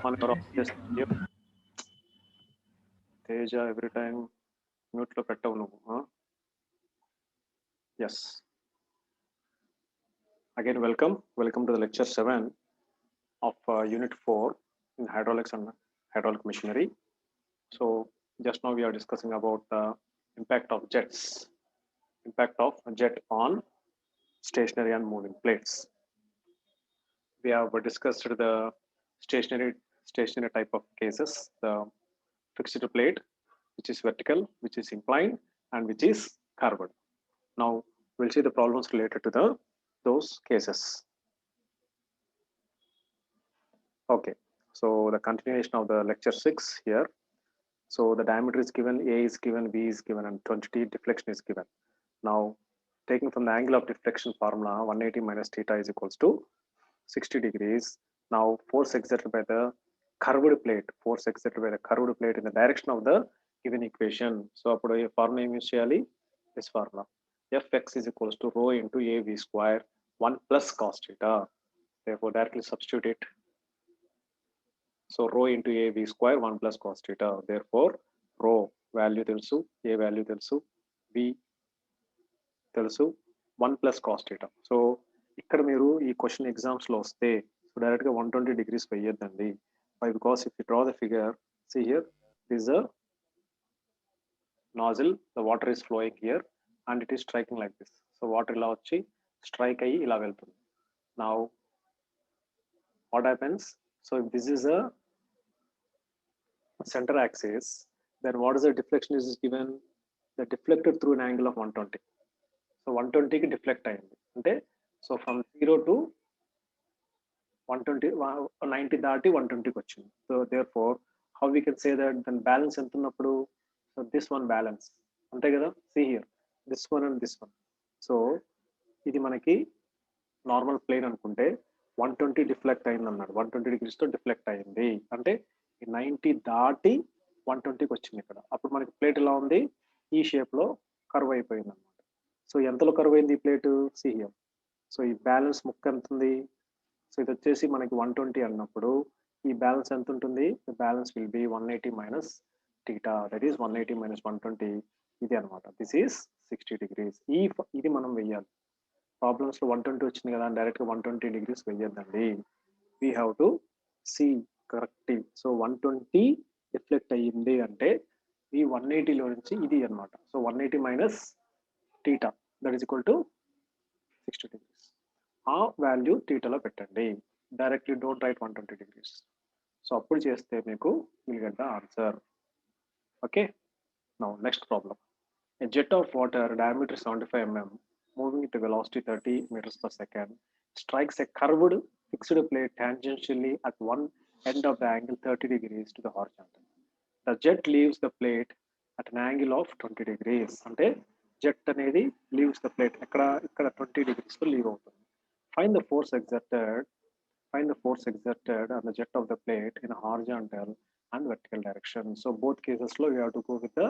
మన ఎవరో just Teja every time mute లో పెట్టవు నువ్వు. Yes. Again, welcome to the lecture 7 of unit 4 in hydraulics and hydraulic machinery. So just now we are discussing about the impact of jet on stationary and moving plates. We have discussed the stationary type of cases, the fixed plate, which is vertical, which is inclined, and which is curved. Now we'll see the problems related to those cases. Okay, so the continuation of the lecture 6 here. So the diameter is given, A is given, B is given, and 20 deflection is given. Now, taking from the angle of deflection formula, 180 minus theta is equals to 60 degrees. Now, force exerted by the curved plate, in the direction of the given equation. So, appudu formula use cheyali, this formula. Fx is equals to rho into AV square 1 plus cos theta. Therefore, directly substitute it. So rho into AV square 1 plus cos theta. Therefore, rho value తెలుసు, A value తెలుసు, B తెలుసు, 1 plus cos theta. So ఇక్కడ మీరు ఈ question exams లో వస్తే so direct గా 120 degrees వేయద్దండి. Why? Because if you draw the figure, see here, this is a nozzle, the water is flowing here and it is striking like this. So water ఇలా వచ్చి strike అయ్యి ఇలా వెళ్తుంది. Now what happens? So if this is a center axis, then what is the deflection is given? The deflected through an angle of 120. So 120 ki deflect ayindi. Ante so from 0 to 120, 90 దాటి 120 ki వచ్చింది. So therefore, how we can say that then balance ఎంత ఉన్నప్పుడు? So this one balance. అంతే కదా? See here, this one and this one. So ఇది మనకి normal plain అనుకుంటే 120 deflect అయింది అన్నాడు. 120 degrees తో డిఫ్లెక్ట్ అయింది అంటే 90 దాటి 120కి వచ్చింది ఇక్కడ. అప్పుడు మనకి ప్లేట్ ఎలా ఉంది? ఈ షేప్ లో కర్వ్ అయిపోయింది అనమాట. సో ఎంతలో కర్వ్ అయింది ఈ ప్లేట్? See here. సో ఈ బ్యాలెన్స్ ముక్క ఎంత ఉంది? సో ఇది వచ్చేసి మనకి 120 అన్నప్పుడు ఈ బ్యాలెన్స్ ఎంత ఉంటుంది? Balance will be 180 minus theta, that is 180 minus 120. ఇది అనమాట. This is 60 degrees. ఇది మనం వెయ్యాలి. ప్రాబ్లమ్స్ లో 120 వచ్చింది కదా, డైరెక్ట్ గా 120 degrees వెయ్యద్దండి. We have to see correct. So 120 reflect అయ్యింది అంటే ఈ 180 లో నుంచి ఇది అనమాట. So 180 minus theta that is equal to 60 degrees. ఆ వాల్యూ థీటాలో పెట్టండి. Directly don't write 120 degrees. So అప్పుడు చేస్తే మీకు will get the answer. Okay, now next problem. A jet of water diameter 75 mm moving at a velocity 30 meters per second strikes a curved fixed plate tangentially at one end of the angle 30 degrees to the horizontal. The jet leaves the plate at an angle of 20 degrees. అంటే jet అనేది leaves the plate ఇక్కడ 20 degrees తో leave అవుతుంది. Find the force exerted on the jet of the plate in a horizontal and vertical direction. So both cases lo we have to go with the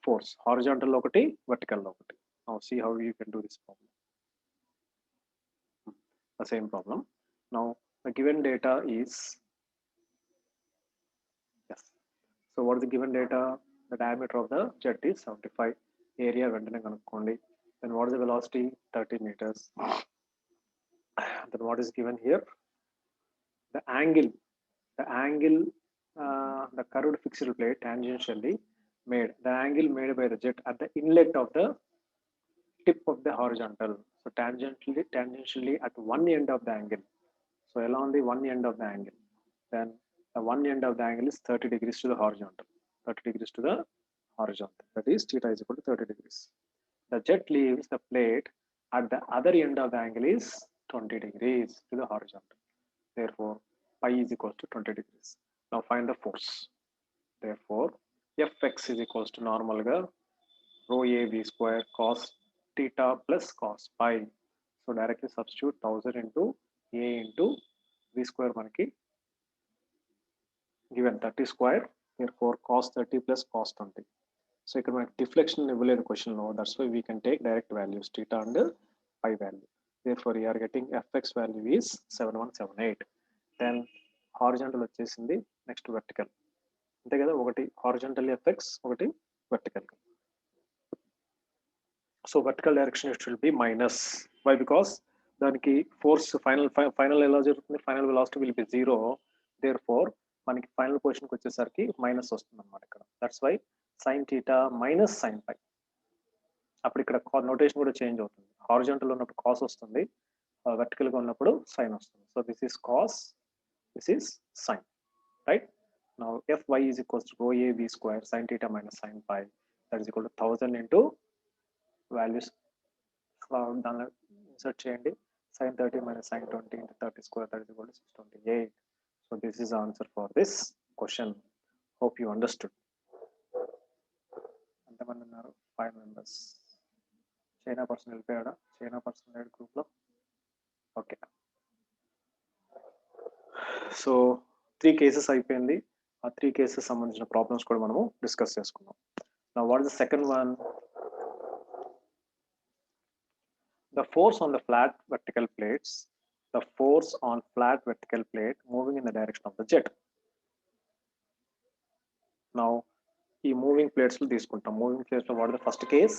force. Horizontal lo okati, vertical lo okati. Now see how you can do this problem. The same problem. Now the given data is, yes. So what is the given data? The diameter of the jet is 75. Area వెంటనే కనుక్కోండి. Then what is the velocity? 30 meters. Then what is given here? The angle, the curved fixed plate tangentially made, the angle made by the jet at the inlet of the tip of the horizontal. So tangentially at one end of the angle. So along the one end of the angle, then the one end of the angle is 30 degrees to the horizontal. 30 degrees to the horizontal. That is theta is equal to 30 degrees. The jet leaves the plate at the other end of the angle is 20 degrees to the horizontal. Therefore, pi is equal to 20 degrees. Now find the force. Therefore, Fx is equals to normal ga rho AV square cos theta plus cos pi. So directly substitute 1000 into A into V square manaki given 30 square. Therefore, cos 30 plus cos 20. So ఇక్కడ మనకి deflection ఇవ్వలేదు question లో. That's why we can take direct values theta and pi value. Therefore, you are getting Fx value is 7178. Then horizontal వచ్చేసింది, next vertical, అంతే కదా. ఒకటి horizontal effects, ఒకటి vertical. So vertical direction it will be minus. Why? Because దానికి force final ఎలా జరుగుతుంది, final velocity will be 0. Therefore మనకి final పొజిషన్కి వచ్చేసరికి మైనస్ వస్తుంది అనమాట ఇక్కడ. That's why sine theta minus sine pi. అప్పుడు ఇక్కడ నోటేషన్ కూడా చేంజ్ అవుతుంది. హారిజాంటల్ ఉన్నప్పుడు కాస్ వస్తుంది, వెర్టికల్ గా ఉన్నప్పుడు సైన్ వస్తుంది. So this is cos, this is sine, right? Now Fy is equals to rho a v square sin theta minus sin pi, that is equal to 1000 into values దానిలో insert చేయండి. sin 30 minus sin 20 into 30 square, that is equal to 628. So this is the answer for this question. Hope you understood. ఎంతమంది ఉన్నారు? 5 members. China person వెళ్ళిపోయాడా? China person లేడు group లో. Okay, so 3 cases అయిపోయింది. ఆ 3 cases సంబంధించిన problems కూడా మనము డిస్కస్ చేసుకున్నాం. Now what is the second one? The force on the flat vertical plates, the force on flat vertical plate moving in the direction of the jet. Now ఈ moving plates లో తీసుకుంటాం. Moving plates లో what the first case,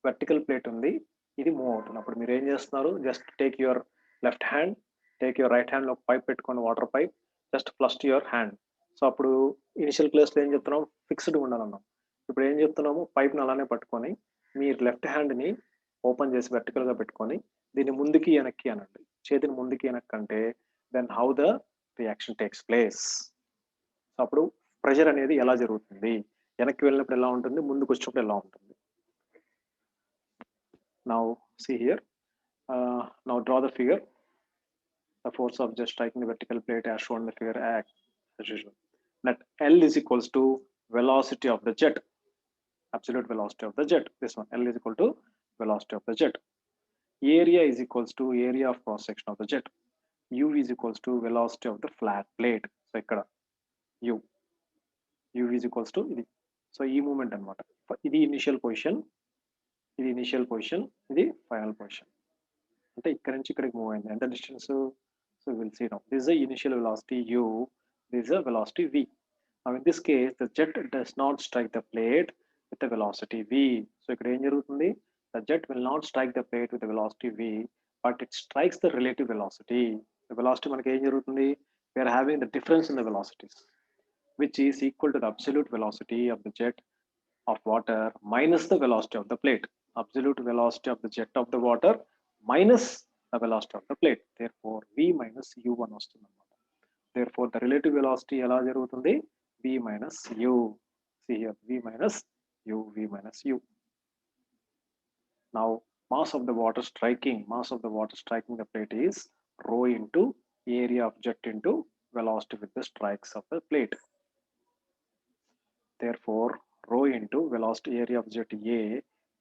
vertical plate ఉంది, ఇది move అవుతుంది. అప్పుడు మీరు ఏం చేస్తున్నారు, just take your left hand, take your right hand లో పైప్ పెట్టుకోండి, water pipe, just flush your hand. So అప్పుడు ఇనిషియల్ ప్లేస్ లో ఏం చెప్తున్నాం, ఫిక్స్డ్ ఉండాలన్నాం. ఇప్పుడు ఏం చెప్తున్నాము, పైప్ ని అలానే పట్టుకొని మీరు లెఫ్ట్ హ్యాండ్ ని ఓపెన్ చేసి వెర్టికల్ గా పెట్టుకొని దీన్ని ముందుకి వెనక్కి అనండి. చేతిని ముందుకి వెనక్కి అంటే then how the reaction takes place. So అప్పుడు ప్రెషర్ అనేది ఎలా జరుగుతుంది, వెనక్కి వెళ్ళినప్పుడు ఎలా ఉంటుంది, ముందుకు వచ్చినప్పుడు ఎలా ఉంటుంది. Now see here, now draw the figure. The force of just striking the vertical plate as shown in the figure act as usual. That L is equals to velocity of the jet, absolute velocity of the jet. This one, L is equal to velocity of the jet. Area is equals to area of cross section of the jet. U is equals to velocity of the flat plate. So ikkada U is equals to idi. So ee movement anamata. Idi initial position, ఇది initial position, ఇది final position. అంటే ఇక్కడ నుంచి ఇక్కడికి move అయింది, ఎంత distance? So will see now this is the initial velocity u, this is the velocity v. Now in this case the jet does not strike the plate with the velocity v. So ఇక్కడ ఏం జరుగుతుంది, the jet will not strike the plate with the velocity v, but it strikes the relative velocity. The velocity మనకి ఏం జరుగుతుంది, we are having the difference in the velocities which is equal to the absolute velocity of the jet of water minus the velocity of the plate. Absolute velocity of the jet of the water minus the velocity of the plate. Therefore v minus u1 వస్తుంది అన్నమాట. Therefore the relative velocity ఎలా జరుగుతుంది, v minus u. See here, v minus u, v minus u. Now mass of the water striking the plate is rho into area of jet into velocity with the strikes of the plate. Therefore rho into velocity area of jet A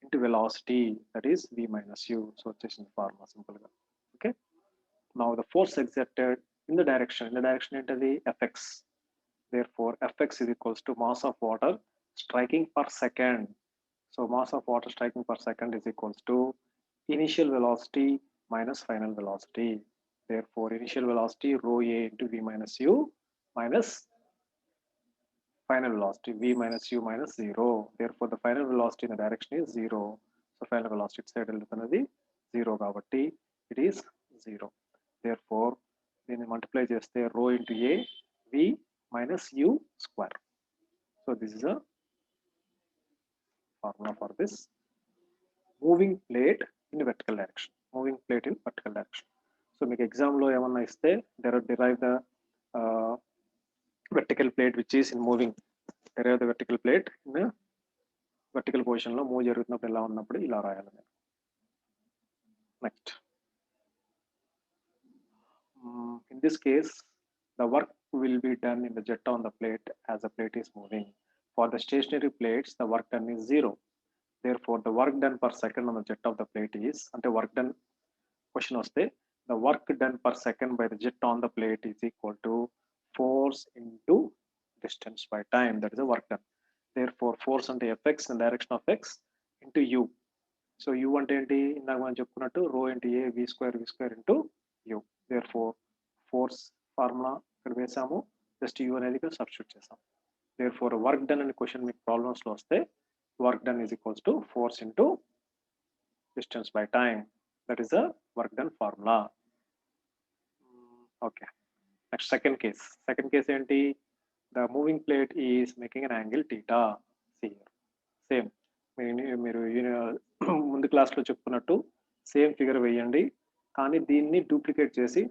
into velocity, that is v minus u. So వచ్చేసిన formula simple గా. Okay, now the force exerted in the direction ఏంటది, fx. Therefore fx is equals to mass of water striking per second. So mass of water striking per second is equals to initial velocity minus final velocity. Therefore initial velocity rho a into v minus u minus final velocity v minus u minus 0. Therefore the final velocity in the direction is 0. So final velocity side వెళ్తున్నది 0 కాబట్టి it is 0. Therefore దీన్ని multiply చేస్తే rho into a v minus u square. So this is a formula for this moving plate in vertical direction. Moving plate in vertical direction. So మీకు exam లో ఏమన్నా ఇస్తే derive the vertical plate which is in moving. Derive the vertical plate in a vertical position లో move జరుగుతున్నప్పుడు ఎలా ఉన్నప్పుడు ఇలా రాయాలి. Next, in this case the work will be done in the jet on the plate as the plate is moving. For the stationary plates the work done is 0. Therefore the work done per second on the jet of the plate is, అంటే work done question వస్తే the work done per second by the jet on the plate is equal to force into distance by time, that is the work done. Therefore force అంటే fx in the direction of x into u. So u అంటే ఏంటి, ఇందాక మనం చెప్పుకున్నట్టు rho into a v square into u. Therefore force formula ఇక్కడ వేసాము, just you అనేది ఇక్కడ సబ్స్టిట్యూట్ చేసాం. therefore వర్క్ డన్ అనే క్వశ్చన్ మీకు ప్రాబ్లమ్స్లో వస్తే work done is equals to force into distance by time. That is the work done formula. Okay. Next, second case. Second case enti, the moving plate is making an angle theta. See here. Same. మీరు ముందు క్లాస్లో చెప్పుకున్నట్టు same figure వేయండి, కానీ దీన్ని duplicate చేసి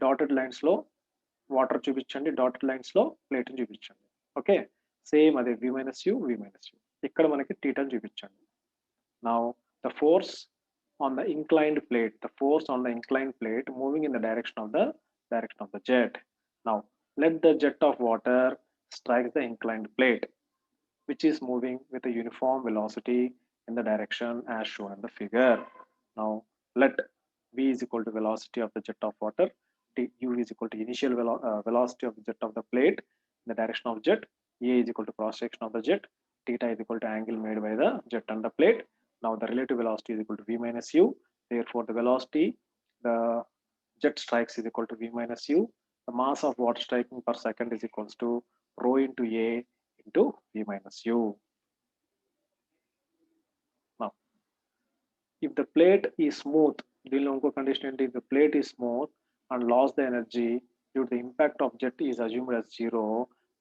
dotted లైన్స్లో water చూపించండి, డాటెడ్ లైన్స్లో ప్లేట్ని చూపించండి. ఓకే, సేమ్ అదే v minus u, v minus u. ఇక్కడ మనకి థీటాని చూపించండి. Now the force on the inclined plate, the force on the inclined plate moving in the direction of the jet. Now let the jet of water strike the inclined plate, which is moving with a uniform velocity in the direction as shown in the figure. Now let v is equal to velocity of the jet of water, u is equal to initial velocity of the jet of the plate in the direction of jet, a is equal to cross section of the jet, theta is equal to angle made by the jet and the plate. Now the relative velocity is equal to v minus u. Therefore the velocity the jet strikes is equal to v minus u. The mass of water striking per second is equals to rho into a into v minus u. Now if the plate is smooth, the condition if the plate is smooth and lost the energy due to the impact of jet is assumed as zero,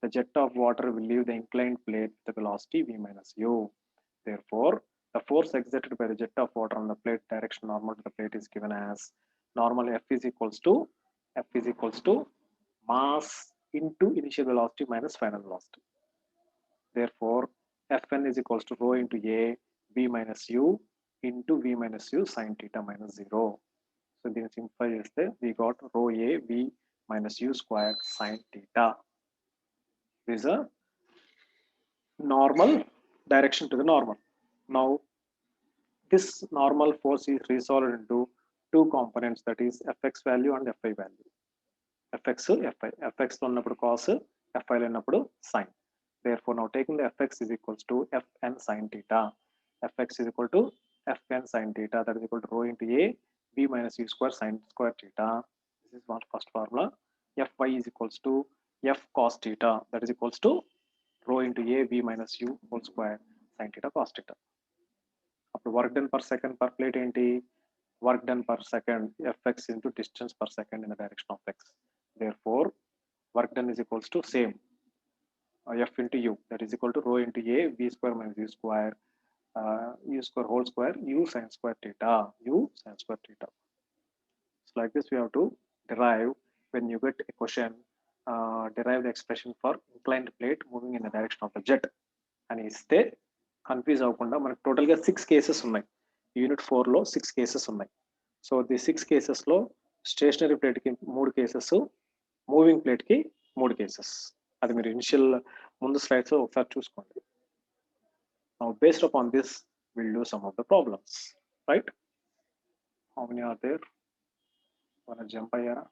the jet of water will leave the inclined plate with the velocity v minus u. Therefore the force exerted by the jet of water on the plate direction normal to the plate is given as normal F is equals to mass into initial velocity minus final velocity. Therefore Fn is equals to rho into a v minus u into v minus u sin theta minus 0. So this simplify cheste we got rho a v minus u square sin theta. This is a normal direction to the normal. Now this normal force is resolved into two components, that is fx value and fi value. fx fi, fx lo unnappudu cos, fi lo unnappudu sin. Therefore now taking the fx is equals to fn sin theta. Fx is equal to fn sin theta, that is equal to rho into a v minus u square sin square theta. This is one first formula. Fy is equals to f cos theta, that is equals to rho into a v minus u whole square sin theta cos theta. Work done per second per plate enti, work done per second fx into distance per second in the direction of x. Therefore work done is equals to same f into u, that is equal to rho into a v square minus u square u square whole square u sin square theta, u sin square theta. So like this we have to derive when you get a question, derive the expression for inclined plate moving in the direction of the jet అని ఇస్తే confuse అవ్వకుండా మనకు టోటల్గా 6 cases ఉన్నాయి. Unit 4లో 6 cases ఉన్నాయి. So the 6 కేసెస్లో stationery ప్లేట్కి 3 cases, moving ప్లేట్కి 3 కేసెస్. అది మీరు ఇనిషియల్ ముందు స్లైడ్స్ ఒకసారి చూసుకోండి. Now based upon this we'll do some of the problems, right? How many are there? Wanna jump ayyara?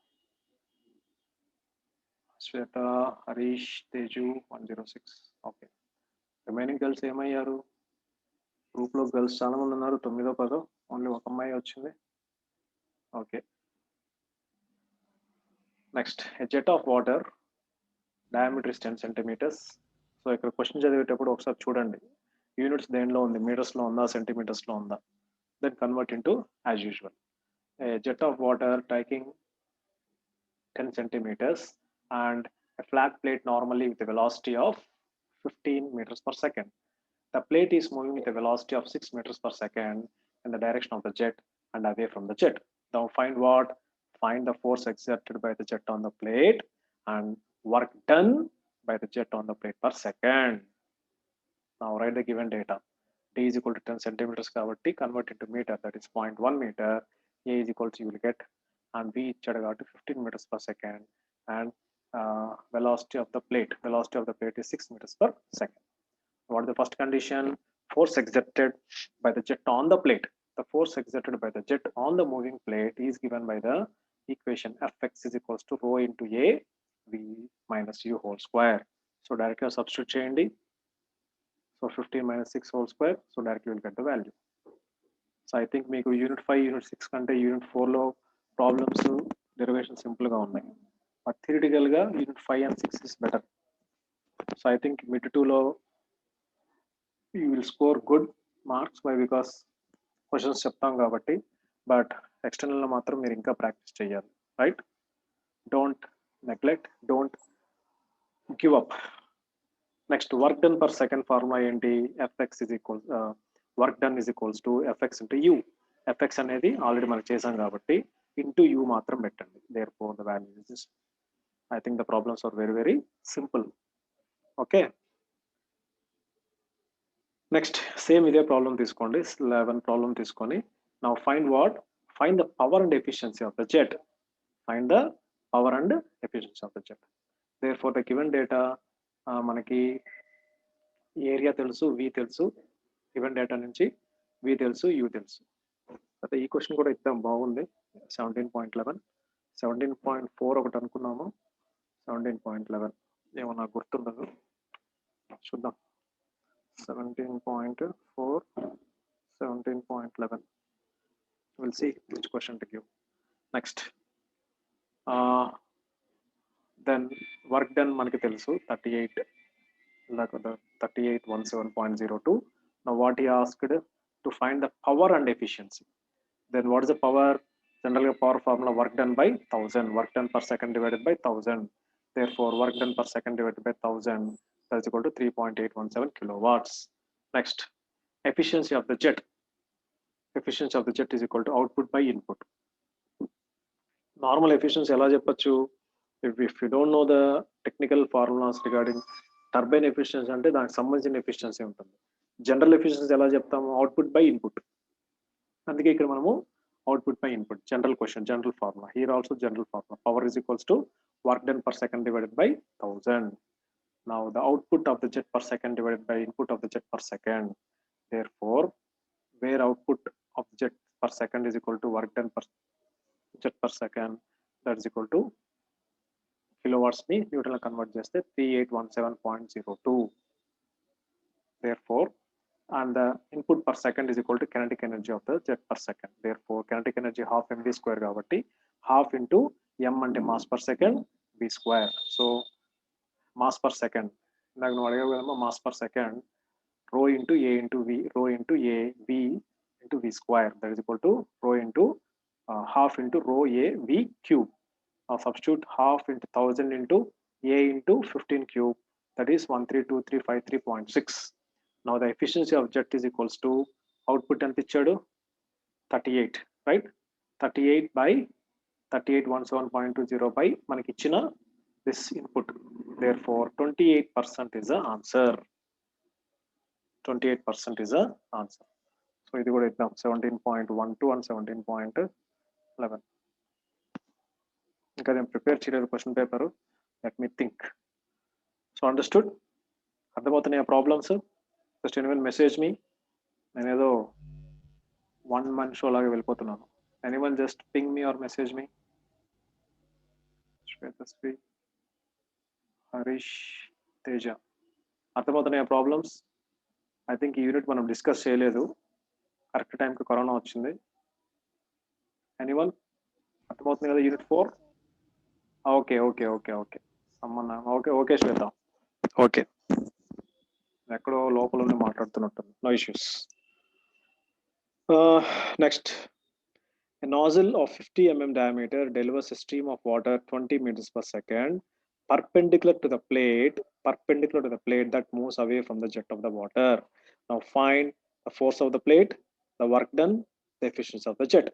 Shweta, Harish, Teju, 106. Okay. Remaining girls ఏమయ్యారు? గ్రూప్లో గర్ల్స్ చాలా మంది ఉన్నారు, 9వ 10వ ఓన్లీ ఒక అమ్మాయి వచ్చింది. Okay, next a jet of water diameter is 10 centimeters. సో ఇక్కడ క్వశ్చన్ చదివేటప్పుడు ఒకసారి చూడండి యూనిట్స్ దేనిలో ఉంది, మీటర్స్లో ఉందా సెంటీమీటర్స్లో ఉందా, then convert into as usual. A jet of water taking 10 centimeters and a flat plate normally with a velocity of 15 meters per second. The plate is moving with a velocity of 6 meters per second in the direction of the jet and away from the jet. Now find what? Find the force exerted by the jet on the plate and work done by the jet on the plate per second. Now write the given data. D is equal to 10 centimeters kabatti convert into meter, that is 0.1 meter. A is equal to, you will get, and V ichadu kabatti 15 meters per second, and velocity of the plate is 6 meters per second. What is the first condition? Force exerted by the jet on the plate. The force exerted by the jet on the moving plate is given by the equation Fx is equals to rho into a v minus u whole square. So directly substitute cheyandi. So 15 minus 6 whole square. So directly you will get the value. So I think మీకు unit 5 unit 6 కంటే unit 4లో problems derivation సింపుల్గా ఉన్నాయి. but theoretical ga unit 5 and 6 is better. So I think mid 2 lo you will score good marks by because questions చెప్తాం కాబట్టి, but external లో మాత్రం మీరు ఇంకా ప్రాక్టీస్ చేయాలి, right? Don't neglect, don't give up. Next, work done per second formula ఏంటి? fx is equal work done is equals to fx into u. fx అనేది already మనం చేసాం కాబట్టి into u మాత్రం పెట్టండి. Therefore the value is this. I think the problems are very very simple. Okay, next same ఇదే problem తీసుకోండి, 11 problem తీసుకొని now find the power and efficiency of the jet. Find the power and efficiency of the jet. Therefore the given data మనకి area తెలుసు, v తెలుసు, given data నుంచి v తెలుసు, u తెలుసు. అయితే ఈ క్వశ్చన్ కూడా ఇద్దాం, బాగుంది. 17.11 17.4 ఒకటి అనుకున్నాము, 17.11 ఏమో నాకు గుర్తుండదు, చూద్దాం. 17.4 17.11 we'll see which question to give. Next, then work done మనకి తెలుసు 38 3817.02. now what he asked to find the power and efficiency. Then what is the power? Generally power formula work done by 1000, work done per second divided by 1000. Therefore work done per second divided by 1000 that is equal to 3.817 kilowatts. Next, efficiency of the jet. Efficiency of the jet is equal to output by input. Normal efficiency ఎలా చెప్పొచ్చు? If you don't know the technical formulas regarding turbine efficiency అంటే దానికి సంబంధించిన efficiency ఉంటుంది. General efficiency ఎలా చెప్తాము? Output by input. అందుకే ఇక్కడ మనము output by input, general question, general formula. Here also general formula. Power is equals to work done per second divided by 1000. Now the output of the jet per second divided by input of the jet per second. Therefore where output of the jet per second is equal to work done per jet per second, that is equal to kilowatts ni Newton lo convert cheste 3817.02. Therefore and the input per second is equal to kinetic energy of the jet per second. Therefore kinetic energy half mv square kabatti half into m ante mass per second v square. So mass per second ఇందాక నువ్వు అడిగావు కదమ్మా, mass per second rho into a into v, rho into a v into v square, that is equal to rho into half into rho a v cube. Now substitute half into 1000 into a into 15 cube, that is 132353.6. Now the efficiency of jet is equals to output ఎంత ఇచ్చాడు? 38, right? 38 by 3817.20 by మనకి ఇచ్చిన this input. Therefore 28% is the answer. 28% is the answer. So ఇది కూడా ఇద్దాం, 17.12 and 17.11. ఇంకా నేను prepare చేయలేదు question paper, let me think. So understood? అర్థమవుతున్నాయి ఆ problems? Just anyone message me. నేను ఏదో 1 man షో లాగా వెళ్ళిపోతున్నాను. Anyone just ping me or message me. Swethasri, Harish, Teja, అర్థమవుతున్నాయి ఆ ప్రాబ్లమ్స్? ఐ థింక్ ఈ యూనిట్ మనం డిస్కస్ చేయలేదు, కరెక్ట్ టైంకి కరోనా వచ్చింది. ఎనీవన్ అర్థమవుతుంది కదా unit 4? Okay okay okay okay అమ్మన్నా, ఓకే ఓకే శ్వేత, ఓకే. ఎక్కడో లోపల ఉండి మాట్లాడుతున్నట్టుంది, no issues. Next, a nozzle of 50 mm diameter delivers a stream of water 20 meters per second perpendicular to the plate that moves away from the jet of the water. Now find the force of the plate, the work done, the efficiency of the jet.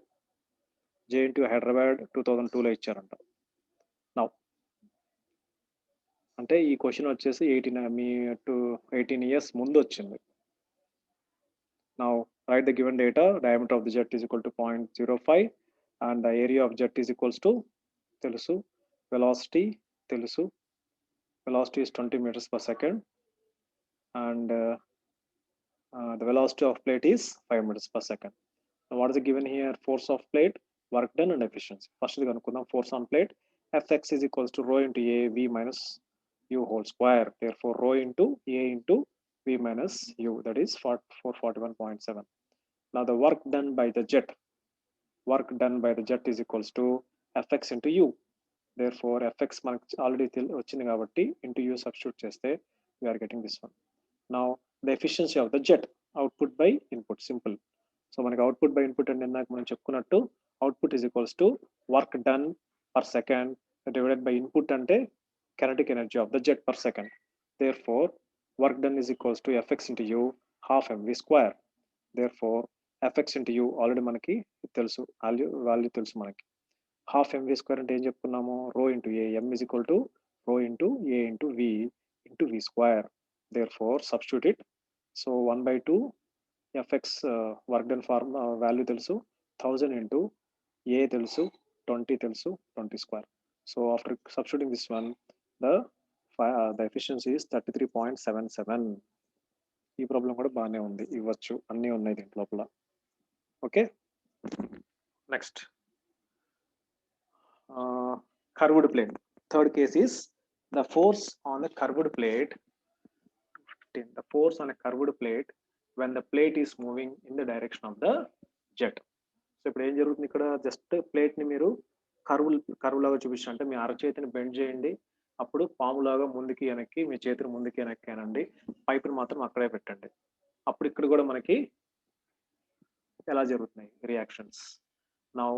Jntuk Hyderabad 2002 లో ఇచ్చారంట. Now అంటే ఈ question వచ్చేసి 18 years ముందు వచ్చింది. Now write the given data. Diameter of the jet is equal to 0.05 and the area of jet is equals to telusu, velocity telusu, velocity is 20 meters per second and the velocity of plate is 5 meters per second. Now what is given here? Force of plate, work done and efficiency. First we kanukundaam force on plate. Fx is equals to rho into a v minus u whole square. Therefore rho into a into v minus u, that is 441.7. Now the work done by the jet is equals to Fx into u. Therefore fx మనకి already వచ్చింది కాబట్టి into u substitute చేస్తే we are getting this one. Now the efficiency of the jet, output by input, simple. So మనకి output by input అంటే ఇందాక మనం చెప్పుకున్నట్టు output is equals to work done per second divided by input అంటే kinetic energy of the jet per second. Therefore work done is equals to fx into u half mv square. Therefore fx into u already మనకి తెలుసు, value తెలుసు మనకి. Half MV square అంటే ఏం చెప్పుకున్నాము, rho into A, M is equal to rho into A into V square. Therefore substitute it. So 1/2 FX work done form value తెలుసు, 1000 into A తెలుసు, 20 తెలుసు, 20 square. So after substituting this one the efficiency is 33.77. ఈ problem కూడా బాగానే ఉంది, ఇవ్వచ్చు, అన్నీ ఉన్నాయి దీంట్ లోపల. Okay, next curved plane. Third case is the force on the curved plate. The force on a curved plate when the plate is moving in the direction of the jet. So ఇప్పుడు ఏం జరుగుతుంది ఇక్కడ, just plate ని మీరు curve లాగా చూపించండి, అంటే మీ అరచేతిని bend చేయండి, అప్పుడు పాములాగా ముందుకి వెనక్కి, మీ చేతిని ముందుకి వెనక్కి అనండి, పైపుని మాత్రం అక్కడే పెట్టండి. అప్పుడు ఇక్కడ కూడా మనకి ఎలా జరుగుతున్నాయి reactions. Now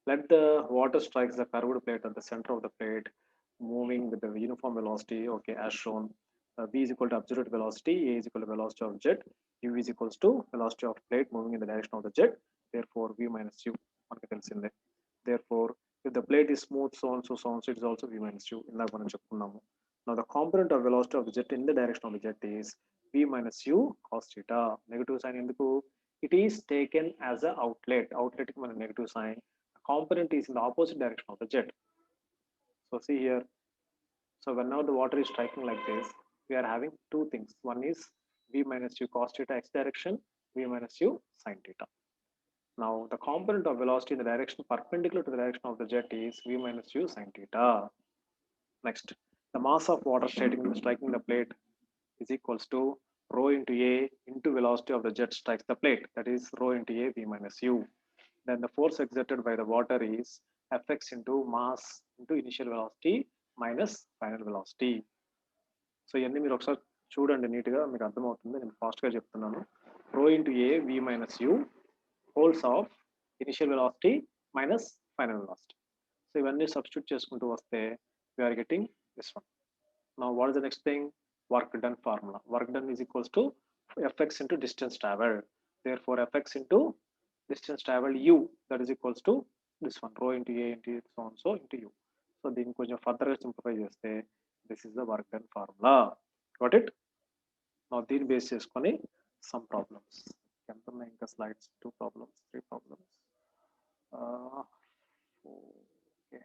let the water strikes the curved plate at the center of the plate, moving with the uniform velocity, okay, as shown. V is equal to absolute velocity, A is equal to velocity of jet, U is equals to velocity of plate moving in the direction of the jet. Therefore V minus U మనకి తెలిసిందే. Therefore if the plate is smooth, so on, so on, so it is also V minus U. ఇందాక మనం చెప్పుకున్నాము. Now the component of velocity of the jet in the direction of the jet is V minus U cos theta. Negative sign ఎందుకు, it is taken as a outlet కి మన negative sign, component is in the opposite direction of the jet. So see here, so whenever the water is striking like this, we are having two things. One is V minus U cos theta x direction, V minus U sin theta. Now the component of velocity in the direction perpendicular to the direction of the jet is V minus U sin theta. Next, the mass of water striking the plate is equals to rho into A into velocity of the jet strikes the plate, that is rho into A V minus U. Then the force exerted by the water is Fx into mass into initial velocity minus final velocity. So ఇవన్నీ మీరు ఒకసారి చూడండి, నీట్గా మీకు అర్థమవుతుంది, నేను ఫాస్ట్గా చెప్తున్నాను. Rho into a v minus u whole's of initial velocity minus final velocity. So ఇవన్నీ సబ్స్టిట్యూట్ చేసుకుంటూ వస్తే we are getting this one. Now what is the next thing, work done formula. Work done is equals to F X into distance traveled. Therefore F X into distance traveled u, that is equals to this one, rho into a into so on so into u. So దీన్ని కొంచెం ఫర్దర్గా simplify చేస్తే this is the work done formula. Got it? Now దీన్ని base చేసుకొని some problems. ఎంత ఉన్నాయి ఇంకా slides, 2 problems, 3 problems. Okay.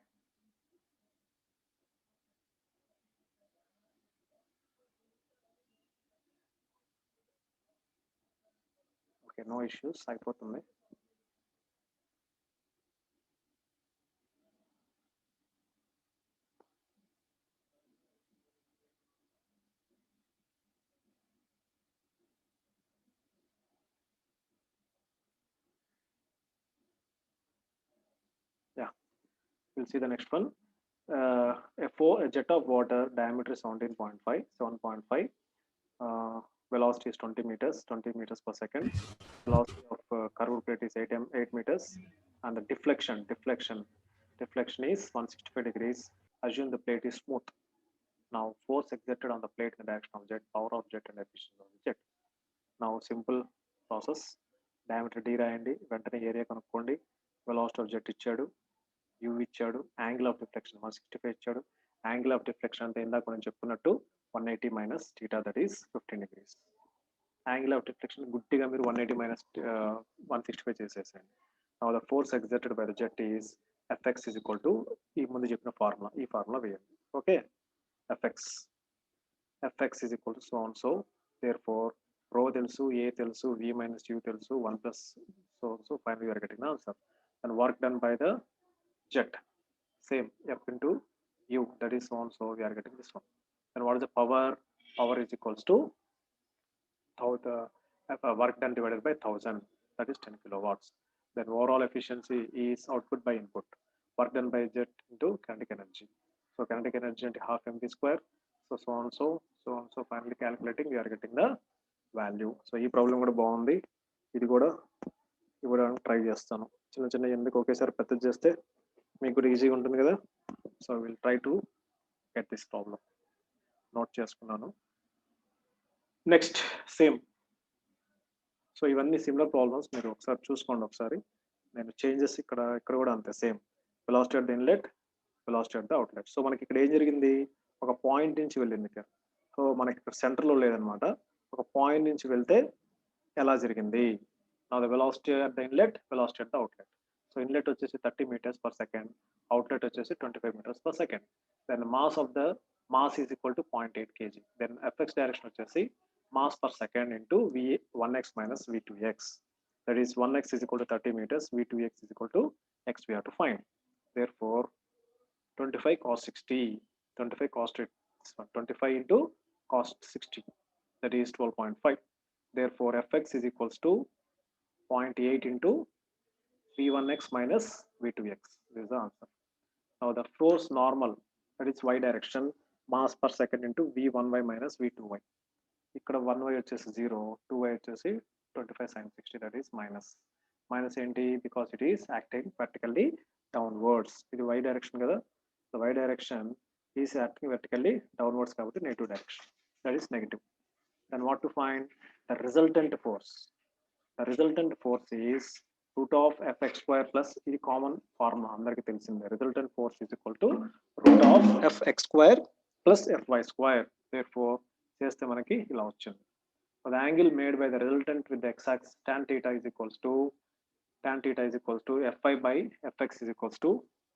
Okay, no issues, అయిపోతుంది. Yeah, we'll see the next one. A jet of water diameter is 7.5. Velocity is 20 meters per second. Velocity of curved plate is 8 meters, and the deflection is 165 degrees. Assume the plate is smooth. Now force exerted on the plate in the direction of jet, power of jet and efficiency of the jet. Now simple process, diameter d రాయండి, వెంటనే area కనుక్కోండి, velocity of jet ఇచ్చాడు, u ఇచ్చాడు, angle of deflection 165 ఇచ్చాడు. Angle of deflection అంటే ఇందాక మనం చెప్పుకున్నట్టు 180 minus theta, that is 15 degrees. Angle of deflection గుడ్డిగా మీరు 180 minus 165 చేసేసేయండి. Now the force exerted by the jet is Fx is equal to ఈ ముందు చెప్పిన ఫార్ములా, ఈ ఫార్ములా వేయండి. Okay, Fx is equal to so and so. Therefore rho తెలుసు, a తెలుసు, v minus u తెలుసు, 1 plus so finally we are getting the answer. And work done by the jet, same, F into u, that is so and so, we are getting this one. And what is the power? Power is equals to the work done divided by 1000, that is 10 kilowatts. Then overall efficiency is output by input. work done by jet into kinetic energy. So kinetic energy into half mv square. So on so finally calculating we are getting the value. So ఈ problem కూడా బాగుంది, ఇది కూడా ఇవ్వడానికి try చేస్తాను. చిన్న చిన్న ఎందుకు ఒకేసారి పెద్దది చేస్తే మీకు కూడా ఈజీగా ఉంటుంది కదా. So will try to get this problem. Note చేసుకున్నాను. Next same. సో ఇవన్నీ సిమిలర్ ప్రాబ్లమ్స్, మీరు ఒకసారి చూసుకోండి. ఒకసారి నేను చేంజెస్ ఇక్కడ కూడా అంతే same. Velocity at the inlet, velocity at the outlet. So మనకి ఇక్కడ ఏం జరిగింది, ఒక పాయింట్ నుంచి వెళ్ళింది ఇక్కడ. సో మనకి ఇక్కడ సెంటర్లో లేదనమాట, ఒక పాయింట్ నుంచి వెళ్తే ఎలా జరిగింది. నా the velocity at the inlet, velocity at the outlet. So inlet వచ్చేసి 30 meters per second, అవుట్లెట్ వచ్చేసి 25 meters per second. Then mass of the mass is equal to 0.8 kg. Then F X direction వచ్చేసి mass per second into v1x minus v2x. That is 1x is equal to 30 meters, v2x is equal to x we have to find. Therefore 25 cos 60, 25 cos 25 into cos 60, that is 12.5. Therefore fx is equals to 0.8 into v1x minus v2x. This is the answer. Now the force normal, that is y direction, mass per second into v1y minus v2y. ఇక్కడ 1y వచ్చేసి 0, 2y వచ్చేసి 25 sin 60, that is minus ఏంటి, because it is acting vertically downwards. ఇది y direction కదా, so y direction is acting vertically downwards కాబట్టి negative direction, that is negative. Then what to find the resultant force. The resultant force is root of fx square plus, ఇది common formula అందరికీ తెలిసిందే, resultant force is equal to root of fx square plus fy square. Therefore చేస్తే మనకి ఇలా వచ్చింది. So the angle made by the resultant with the x-axis tan theta is equals to fy by fx is equals to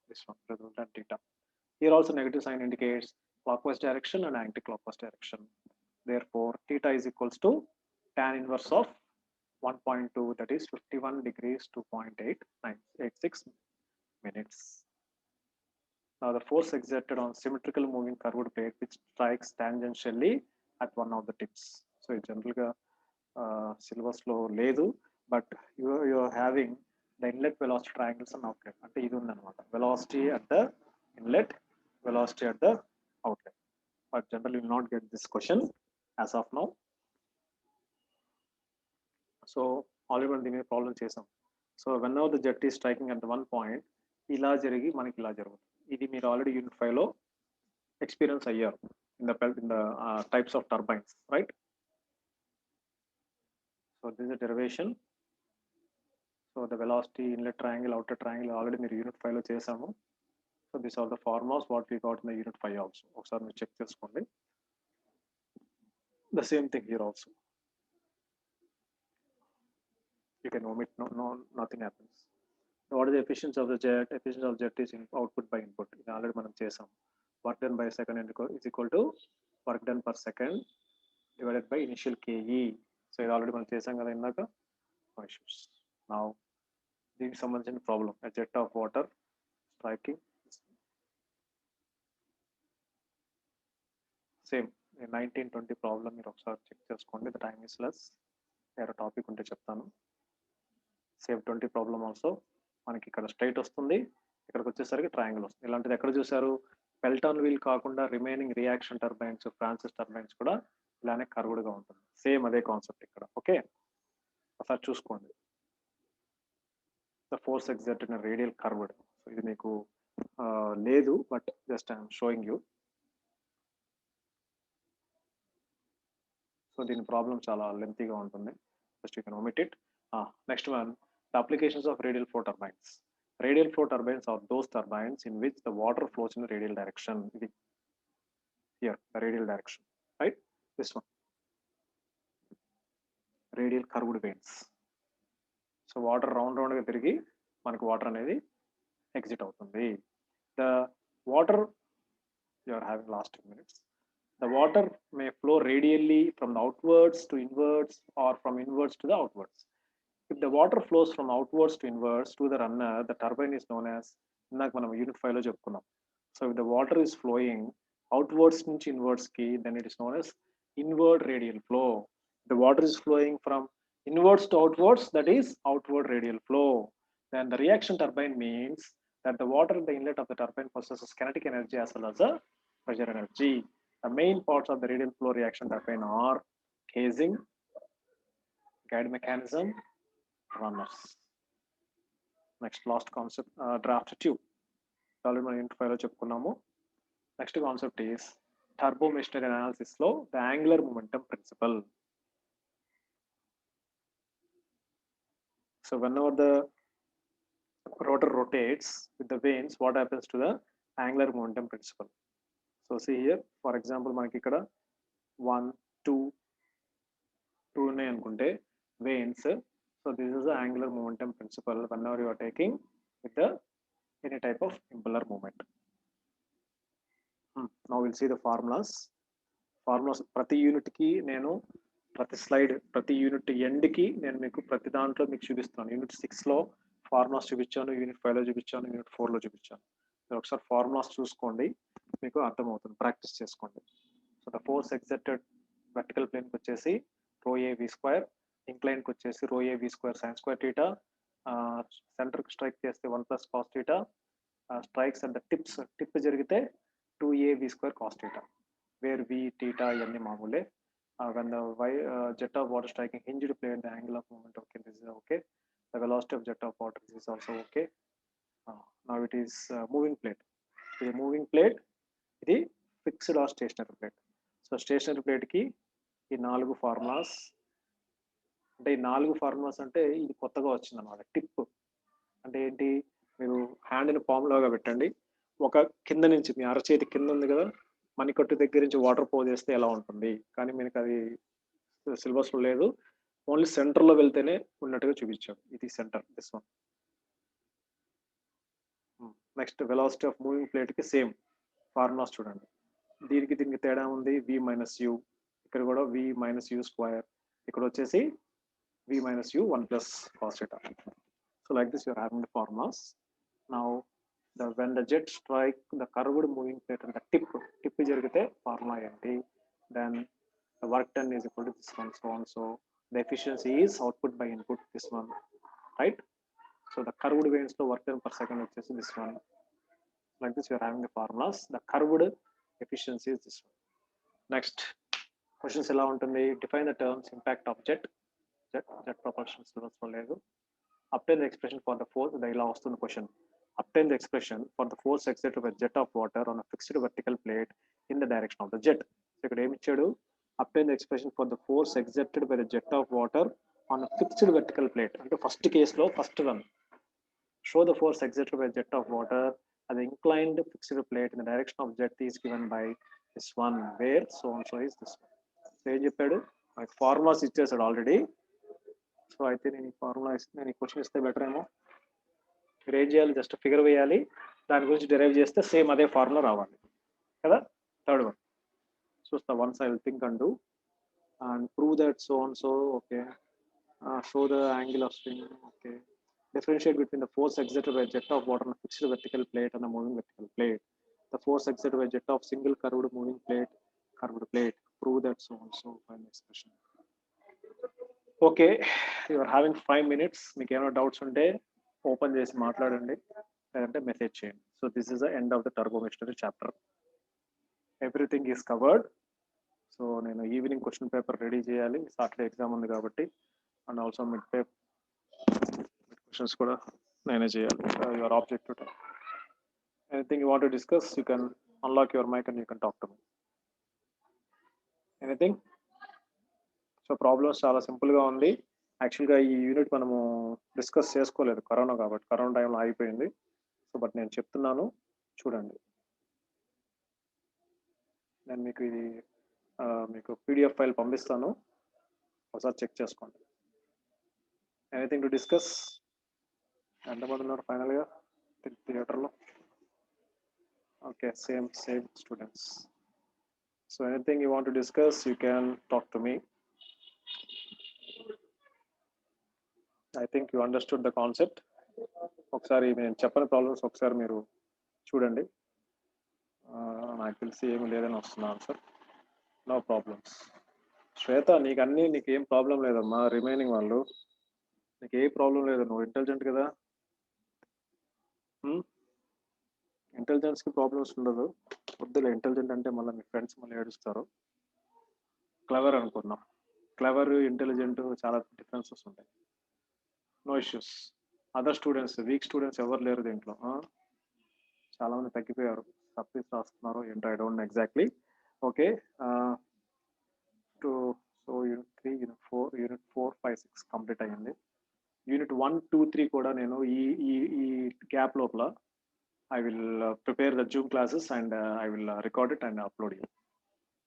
this one, resultant theta. Here also negative sign indicates clockwise direction and anti-clockwise direction. Therefore theta is equals to tan inverse of 1.2, that is 51 degrees 2.886 minutes. Now the force exerted on symmetrical moving curved plate which strikes tangentially at one of the tips. So generally syllabus lo ledu, but you are having the inlet velocity triangles and outlet. Ante idu undanamata, velocity at the inlet, velocity at the outlet. But generally you will not get this question as of now. So already మనం దీని problem చేసాం. So whenever the jet is striking at the one point, ఇలా జరిగి మనకి ఇలా జరుగుతుంది. ఇది మీరు ఆల్రెడీ యూనిట్ 5 లో ఎక్స్పీరియన్స్ అయ్యారు in the types of turbines, right? So this is a derivation. So the velocity, inlet triangle, outer triangle already మీరు యూనిట్ 5 లో చేసాము. So these are the formulas what we got in the unit 5 also. ఒకసారి మీరు check చేసుకోండి. The same thing here also. You can omit, no nothing happens. So what is the efficiency of the jet? Efficiency of jet is output by input. ఇది already మనం చేసాం. Work done by second is equal to work done per second divided by initial KE. So ఇది already మనం చేసాం కదా ఇందాక. No issues. Now దీనికి సంబంధించిన problem, a jet of water striking. Same 1920 problem మీరు ఒకసారి చెక్ చేసుకోండి. The time is less. వేరే టాపిక్ ఉంటే చెప్తాను. సేమ్ 20 ప్రాబ్లం ఆల్సో మనకి ఇక్కడ స్ట్రైట్ వస్తుంది, ఇక్కడికి వచ్చేసరికి ట్రయాంగిల్ వస్తుంది. ఇలాంటిది ఎక్కడ చూసారు, పెల్టాన్ వీల్ కాకుండా remaining reaction turbines, Francis turbines కూడా ఇలానే కర్వ్డ్గా ఉంటుంది. సేమ్ అదే కాన్సెప్ట్ ఇక్కడ. ఓకే, ఒకసారి చూసుకోండి. The force exerted in radial curved. So ఇది మీకు లేదు, but just I'm showing you. So దీని ప్రాబ్లం చాలా లెంతీగా ఉంటుంది, just you can omit it. Next one, the applications of radial flow turbines. Radial flow turbines are those turbines in which the water flows in a radial direction. Here, the radial direction, right? This one, radial curved vanes. So water round ga tirigi manaku water anedi exit avutundi. The water, you are having last 2 minutes. The water may flow radially from the outwards to inwards or from inwards to the outwards. If the water flows from outwards to inwards to the runner, the turbine is known as, ఇందాక మనం unit 5 లో చెప్పుకున్నాం. So if the water is flowing outwards నుంచి inwards కి, then it is known as inward radial flow. The water is flowing from inwards to outwards, that is outward radial flow. Then the reaction turbine means that the water in the inlet of the turbine possesses kinetic energy as well as a pressure energy. The main parts of the radial flow reaction turbine are casing, guide mechanism, runners. Next, last concept, draft tube. Already మనం unit 5 లో చెప్పుకున్నాము. Next concept is turbomachinery analysis లో the angular momentum principle. So whenever the rotor rotates with the vanes, what happens to the angular momentum principle? So see here, for example, మనకి ఇక్కడ 1, 2 ఉన్నాయి అనుకుంటే vanes. So this is the angular momentum principle whenever you are taking with the any type of impeller movement. Now we'll see the formulas. ప్రతి unit కి నేను ప్రతి slide ప్రతి unit end కి నేను మీకు ప్రతి దాంట్లో మీకు చూపిస్తాను. యూనిట్ 6 లో ఫార్ములాస్ చూపించాను, యూనిట్ 5 లో చూపించాను, యూనిట్ 4 లో చూపించాను. మీరు ఒకసారి ఫార్ములాస్ చూసుకోండి, మీకు అర్థమవుతుంది, ప్రాక్టీస్ చేసుకోండి. So the force exerted vertical plane కి వచ్చేసి rho A V square, incline కి వచ్చేసి rho A V square sine square theta, center కి స్ట్రైక్ చేస్తే 1 plus cos theta, strikes and tip జరిగితే 2a v square cos theta, where v theta ఇవన్నీ మామూలే. When the jet of water striking hinged plane, the angle of movement, okay, this is okay. The velocity of jet of water is also okay. Now it is moving plate. ఇది moving plate, ఇది fixed or stationary plate. So stationary plate కి ఈ 4 formulas, అంటే ఈ 4 formulas అంటే ఇది కొత్తగా వచ్చింది అన్నమాట. టిప్ అంటే ఏంటి, మీరు హ్యాండ్ని పాములాగా పెట్టండి, ఒక కింద నుంచి మీ అరచేతి కింద ఉంది కదా, మణికట్టు దగ్గర నుంచి వాటర్ పో చేస్తే ఎలా ఉంటుంది, కానీ మీకు అది సిలబస్ లో లేదు, ఓన్లీ సెంటర్ లో వెళ్తేనే ఉన్నట్టుగా చూపించాం. ఇది centre, this one. Next velocity of moving plate కి సేమ్ ఫార్ములాస్ చూడండి. దీనికి తేడా ఉంది, వి మైనస్ యూ, ఇక్కడ కూడా వి మైనస్ యూ స్క్వేర్, ఇక్కడ వచ్చేసి V minus U 1 plus cos theta. So like this you are having the formulas. Now when the jet strike the curved moving plate and the tip జరిగితే formula ఏంటి, then the work done is equal to this one, so on. So the efficiency is output by input, this one, right? So the curved vanes లో work done per second వచ్చేసి this one. Like this you are having the formulas. The curved efficiency is this one. Next questions ఎలా ఉంటుంది, define the terms impact of jet propulsion syllabus లో లేదు. Obtain the expression for the force, ఇలా వస్తుంది question. Obtain the expression for the force exerted by a jet of water on a fixed vertical plate in the direction of the jet. So ఇక్కడ ఏమి ఇచ్చాడు, obtain the expression for the force exerted by the jet of water on a fixed vertical plate. అంటే first కేసులో first run, show the force exerted by a jet of water at the inclined fixed plate in the direction of jet is given by this one, where so and so is this one. So ఏం చెప్పాడు, మనకి formulas ఇచ్చేసాడు already. So అయితే నేను ఈ formula నేను ఈ question ఇస్తే బెటర్ ఏమో. మీరు ఏం చేయాలి, జస్ట్ ఫిగర్ వేయాలి, దాని గురించి డెరైవ్ చేస్తే సేమ్ అదే ఫార్ములా రావాలి కదా. థర్డ్ వన్ చూస్తా, once I will think and do and prove that so and so, okay. Show the angle of swing, okay. Differentiate between the force exerted by a jet of water on a fixed vertical plate and a moving vertical plate. The force exerted by a jet of single curved moving plate, curved plate. Prove that so and so, find expression. Okay, you are having 5 minutes. మీకు ఏమైనా doubts ఉంటే open చేసి మాట్లాడండి, లేదంటే message చేయండి. So this is the end of the turbomachinery chapter. Everything is covered. So నేను evening question paper ready చేయాలి, Saturday exam ఉంది కాబట్టి, అండ్ ఆల్సో మిడ్ క్వశ్చన్స్ కూడా నేనే చేయాలి. Your objective time. Anything you want to discuss, you can unlock your mic and you can talk to me. Anything? So problems చాలా సింపుల్గా ఉంది. యాక్చువల్గా ఈ యూనిట్ మనము డిస్కస్ చేసుకోలేదు కరోనా కాబట్టి, కరోనా టైంలో ఆగిపోయింది. సో బట్ నేను చెప్తున్నాను చూడండి. నేను మీకు ఇది మీకు పీడిఎఫ్ ఫైల్ పంపిస్తాను, ఒకసారి చెక్ చేసుకోండి. Anything to discuss? ఎంతమంది ఉన్నారు ఫైనల్గా థియేటర్లో? Okay, same students. So anything you want to discuss, you can talk to me. I think you understood the concept. ఒకసారి నేను చెప్పని ప్రాబ్లమ్స్ ఒకసారి మీరు చూడండి. నాకు తెలిసి ఏమి లేదని వస్తున్నా ఆన్సర్. No problems. శ్వేత, నీకు ఏం ప్రాబ్లం లేదమ్మా. రిమైనింగ్ వాళ్ళు నీకు ఏ ప్రాబ్లం లేదు, నువ్వు ఇంటెలిజెంట్ కదా. ఇంటెలిజెన్స్కి ప్రాబ్లమ్స్ ఉండదు. వద్దులే, ఇంటెలిజెంట్ అంటే మళ్ళీ మీ ఫ్రెండ్స్ మళ్ళీ ఏడుస్తారు. క్లవర్ అనుకున్నాం. క్లవర్, ఇంటెలిజెంట్ చాలా డిఫరెన్సెస్ ఉంటాయి. No issues. Other students, weak students ఎవరు లేరు దీంట్లో. చాలా మంది తగ్గిపోయారు, సప్లీస్ రాస్తున్నారు ఏంటో, I don't know exactly. Okay, so unit 3, unit 4, unit 4, 5, 6 complete అయ్యింది. యూనిట్ 1, 2, 3 కూడా నేను ఈ ఈ ఈ గ్యాప్ లోపల I will prepare the Zoom classes and I will record it and upload you.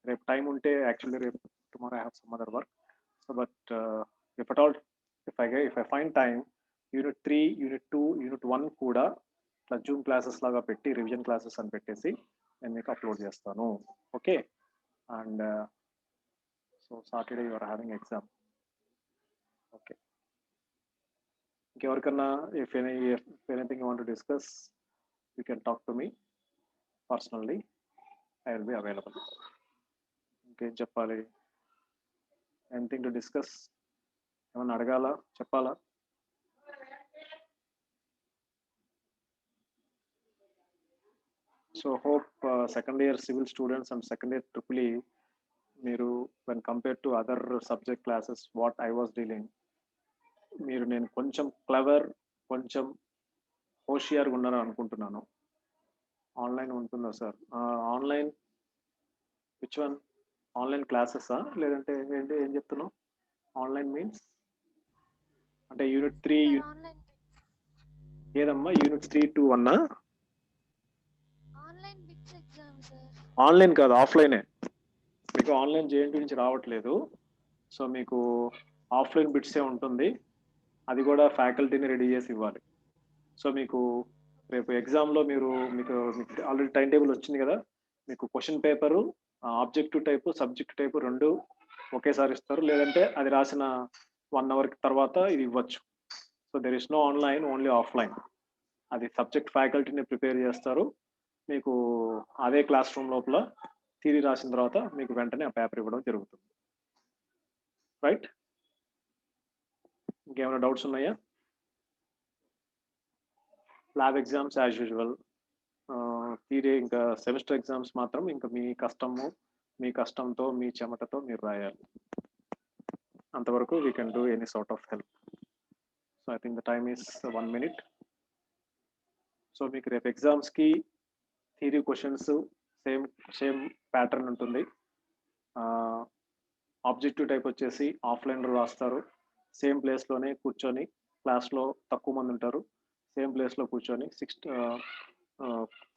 రేపు టైం ఉంటే, యాక్చువల్లీ రేపు tomorrow I have some other work. So but if at all if I find time, unit 3, unit 2, unit 1 కూడా ఇట్లా Zoom classes లాగా పెట్టి, revision classes అని పెట్టేసి నేను మీకు అప్లోడ్ చేస్తాను. Okay, and so Saturday you are having exam. Okay, ఇంకెవరికన్నా if anything you want to discuss, you can talk to me personally, I will be available. ఇంకేం చెప్పాలి? Anything to discuss? ఏమన్నా అడగాలా, చెప్పాలా? So hope second year civil students and second year triple E, మీరు when compare to other subject classes what I was dealing, మీరు నేను కొంచెం clever, కొంచెం హోషియార్గా ఉన్నారని అనుకుంటున్నాను. ఆన్లైన్ ఉంటుందా sir? Online which one? Online క్లాసెసా లేదంటే ఏంటి, ఏం చెప్తున్నావు? ఆన్లైన్ మీన్స్ అంటే యూనిట్ 3 ఏదమ్మా? యూనిట్ 3, 2, 1? ఆన్లైన్ కాదు, ఆఫ్లైనే. మీకు ఆన్లైన్ జేఎన్టీ నుంచి రావట్లేదు. సో మీకు ఆఫ్లైన్ బిట్సే ఉంటుంది, అది కూడా ఫ్యాకల్టీని రెడీ చేసి ఇవ్వాలి. సో మీకు రేపు ఎగ్జామ్లో మీకు ఆల్రెడీ టైం టేబుల్ వచ్చింది కదా, మీకు question paper, objective type, subject type రెండు ఒకేసారి ఇస్తారు, లేదంటే అది రాసిన 1 అవర్ తర్వాత ఇది ఇవ్వచ్చు. So there is no online, only offline. అది సబ్జెక్ట్ ఫ్యాకల్టీని ప్రిపేర్ చేస్తారు, మీకు అదే క్లాస్ రూమ్ లోపల థియరీ రాసిన తర్వాత మీకు వెంటనే ఆ పేపర్ ఇవ్వడం జరుగుతుంది. రైట్? ఇంకేమైనా డౌట్స్ ఉన్నాయా? Lab exams as usual. Theory ఇంకా సెమిస్టర్ ఎగ్జామ్స్ మాత్రం ఇంకా మీ కష్టంతో, మీ చెమటతో మీరు రాయాలి. అంతవరకు we can do any sort of help. So I think the time is 1 minute. So మీకు రేపు ఎగ్జామ్స్కి థియరీ క్వశ్చన్స్ సేమ్ ప్యాటర్న్ ఉంటుంది. ఆబ్జెక్టివ్ టైప్ వచ్చేసి ఆఫ్లైన్లో రాస్తారు, సేమ్ ప్లేస్లోనే కూర్చొని, క్లాస్లో తక్కువ మంది ఉంటారు, సేమ్ ప్లేస్లో కూర్చొని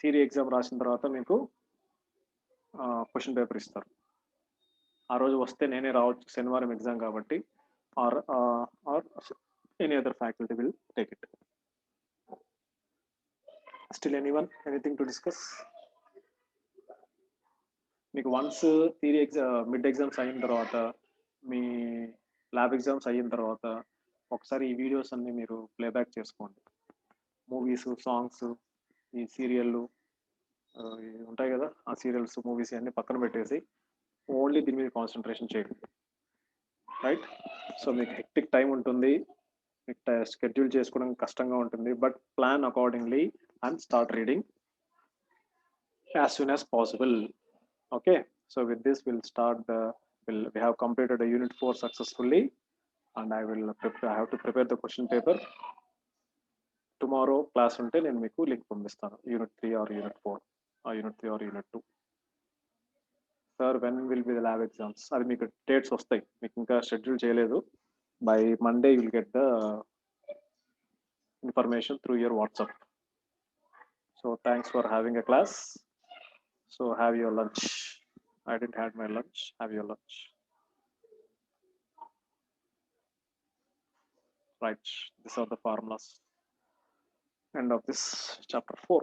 థియరీ ఎగ్జామ్ రాసిన తర్వాత మీకు క్వశ్చన్ పేపర్ ఇస్తారు. ఆ రోజు వస్తే నేనే రావచ్చు, శనివారం ఎగ్జామ్ కాబట్టి, or any other faculty will take it. Still anything to discuss? మీకు వన్స్ థియరీ మిడ్ ఎగ్జామ్స్ అయిన తర్వాత, మీ ల్యాబ్ ఎగ్జామ్స్ అయిన తర్వాత ఒకసారి ఈ వీడియోస్ అన్ని మీరు ప్లేబ్యాక్ చేసుకోండి. మూవీస్, సాంగ్స్, ఈ సీరియళ్ళు ఉంటాయి కదా, ఆ సీరియల్స్, మూవీస్ అన్ని పక్కన పెట్టేసి ఓన్లీ దీని మీద కాన్సన్ట్రేషన్ చేయండి. రైట్? సో మీకు హెక్టిక్ టైం ఉంటుంది, మీకు షెడ్యూల్ చేసుకోవడం కష్టంగా ఉంటుంది, but plan accordingly and start reading as soon as possible. Okay, so with this we have completed a unit 4 successfully, and I have to prepare the question paper. Tomorrow class unte nenu meeku link పంపిస్తాను, unit 3 or unit 4, or unit 3 or unit 2. Sir, when will be the lab exams? అది మీకు dates వస్తాయి, మీకు ఇంకా schedule చేయలేదు. By Monday you will get the information through your WhatsApp. So thanks for having a class. So have your lunch. I didn't have my lunch. Have your lunch. Right. These are the formulas. End of this chapter 4.